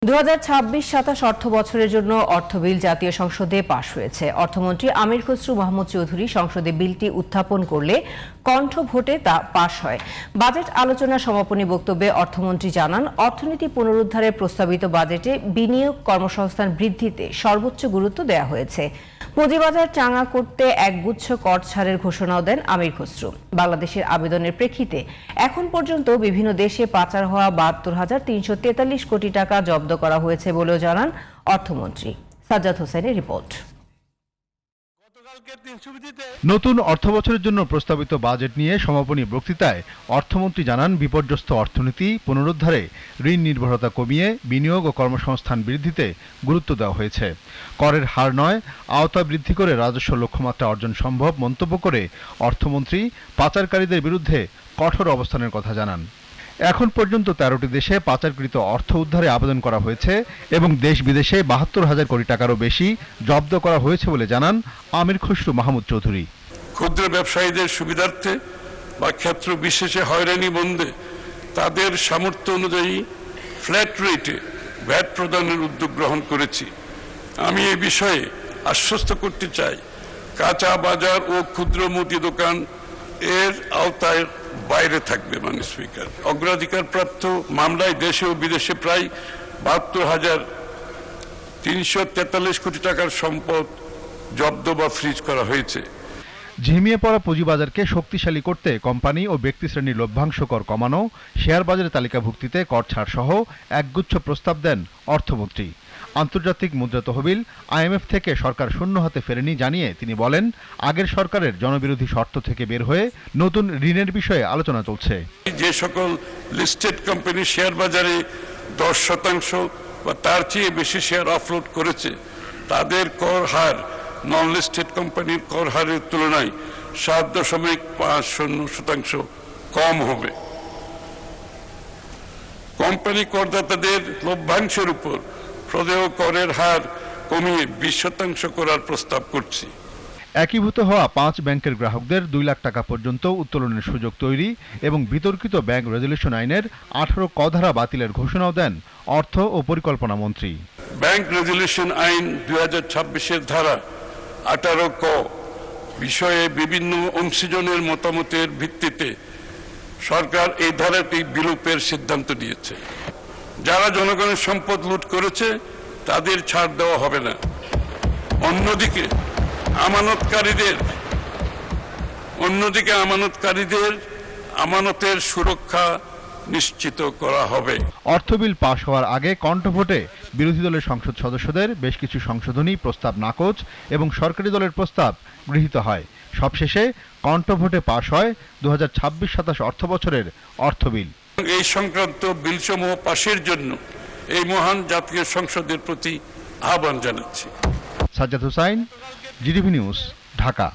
2026-27 অর্থ বছরের জন্য অর্থ বিল জাতীয় সংসদে পাশ হয়েছে। অর্থমন্ত্রী আমির খসরু মাহমুদ চৌধুরী সংসদে বিলটি উত্থাপন করলে কণ্ঠ ভোটে তা পাশ হয়। বাজেট আলোচনার সমাপনী বক্তব্যে অর্থমন্ত্রী জানান, অর্থনীতি পুনরুদ্ধারের প্রস্তাবিত বাজেটে বিনিয়োগ কর্মসংস্থান বৃদ্ধিতে সর্বোচ্চ গুরুত্ব দেওয়া হয়েছে। পুঁজিবাজার চাঙা করতে একগুচ্ছ কর ছাড়ের ঘোষণাও দেন আমির খসরু। বাংলাদেশের আবেদনের প্রেক্ষিতে এখন পর্যন্ত বিভিন্ন দেশে পাচার হওয়া ৭২,৩৪৩ কোটি টাকা জব্দ করা হয়েছে বলেও জানান অর্থমন্ত্রী। সাজ্জাদ হোসেনের রিপোর্ট। নতুন অর্থবছরের জন্য প্রস্তাবিত বাজেট নিয়ে সমাপনী বক্তৃতায় অর্থমন্ত্রী জানান, বিপর্যস্ত অর্থনীতি পুনরুদ্ধারে ঋণ নির্ভরতা কমিয়ে বিনিয়োগ ও কর্মসংস্থান বৃদ্ধিতে গুরুত্ব দেওয়া হয়েছে। করের হার নয়, আওতা বৃদ্ধি করে রাজস্ব লক্ষ্যমাত্রা অর্জন সম্ভব মন্তব্য করে অর্থমন্ত্রী পাচারকারীদের বিরুদ্ধে কঠোর অবস্থানের কথা জানান। এখন পর্যন্ত 13টি দেশে পাচারকৃত অর্থ উদ্ধারে আবেদন করা হয়েছে এবং দেশ বিদেশে ৭২,০০০ কোটি টাকারও বেশি জব্দ করা হয়েছে বলে জানান আমির খসরু মাহমুদ চৌধুরী। ক্ষুদ্র ব্যবসায়ীদের সুবিধার্থে বা ক্ষেত্র বিশেষে হয়রানি বন্ধে তাদের সামর্থ্য অনুযায়ী ফ্ল্যাট রেটে ভ্যাট প্রদানের উদ্যোগ গ্রহণ করেছি। আমি এই বিষয়ে আশ্বস্ত করতে চাই, কাঁচা বাজার ও ক্ষুদ্র মুদি দোকান এর আওতায় বাইরে থাকবে। মাননীয় স্পিকার, অগ্রাধিকার প্রাপ্ত মামলায় দেশে ও বিদেশে প্রায় ৭২,৩৪৩ কোটি টাকার সম্পদ জব্দ বা ফ্রিজ করা হয়েছে। ঝিমিয়ে পড়া পুঁজিবাজারকে শক্তিশালী করতে কোম্পানি ও ব্যক্তি শ্রেণীর লভ্যাংশ কর কমানো, শেয়ার বাজারে তালিকাভুক্তিতে কর ছাড় সহ একগুচ্ছ প্রস্তাব দেন অর্থমন্ত্রী। আন্তর্জাতিক মুদ্রা তহবিল IMF থেকে সরকার শূন্য হাতে ফেরেনি জানিয়ে তিনি বলেন, আগের সরকারের জনবিরোধী শর্ত থেকে বের হয়ে নতুন ঋণের বিষয়ে আলোচনা চলছে। যে সকল লিস্টেড কোম্পানি শেয়ার বাজারে 10% বা তার চেয়ে বেশি শেয়ার অফলোড করেছে, তাদের কর হার নন লিস্টেড কোম্পানির কর হারের তুলনায় 7.50% কম হবে। কোম্পানি করদাতাদের লভ্যাংশের উপর প্রদেয় করের হার কমিয়ে 20% করার প্রস্তাব করছি। একীভূত হওয়া 5 ব্যাংকের গ্রাহকদের 2 লাখ টাকা পর্যন্ত উত্তোলনের সুযোগ তৈরি এবং বিতর্কিত ব্যাংক রেজুলেশন আইনের 18 ক ধারা বাতিলের ঘোষণাও দেন অর্থ ও পরিকল্পনা মন্ত্রী। ব্যাংক রেজুলেশন আইন 2026-এর ধারা 18 ক বিষয়ে বিভিন্ন অংশীজনের মতামতের ভিত্তিতে সরকার এই ধারাটি বিলোপের সিদ্ধান্ত নিয়েছে। যারা জনগণের সম্পদ লুট করেছে তাদের ছাড় দেওয়া হবে না। অন্যদিকে আমানতকারীদের আমানতের সুরক্ষা নিশ্চিত করা হবে। অর্থবিল পাশ হওয়ার আগে কণ্ঠভোটে বিরোধী দলের সংসদ সদস্যদের বেশ কিছু সংশোধনী প্রস্তাব নাকচ এবং সরকারি দলের প্রস্তাব গৃহীত হয়। সবশেষে কণ্ঠভোটে পাশ হয় 2026-27 অর্থ বছরের অর্থবিল। এই সংক্রান্ত বিলসমূহ পাশের জন্য এই মহান জাতীয় সংসদের প্রতি আহ্বান জানাচ্ছি। Sajjad Hossain, GTV news, Dhaka.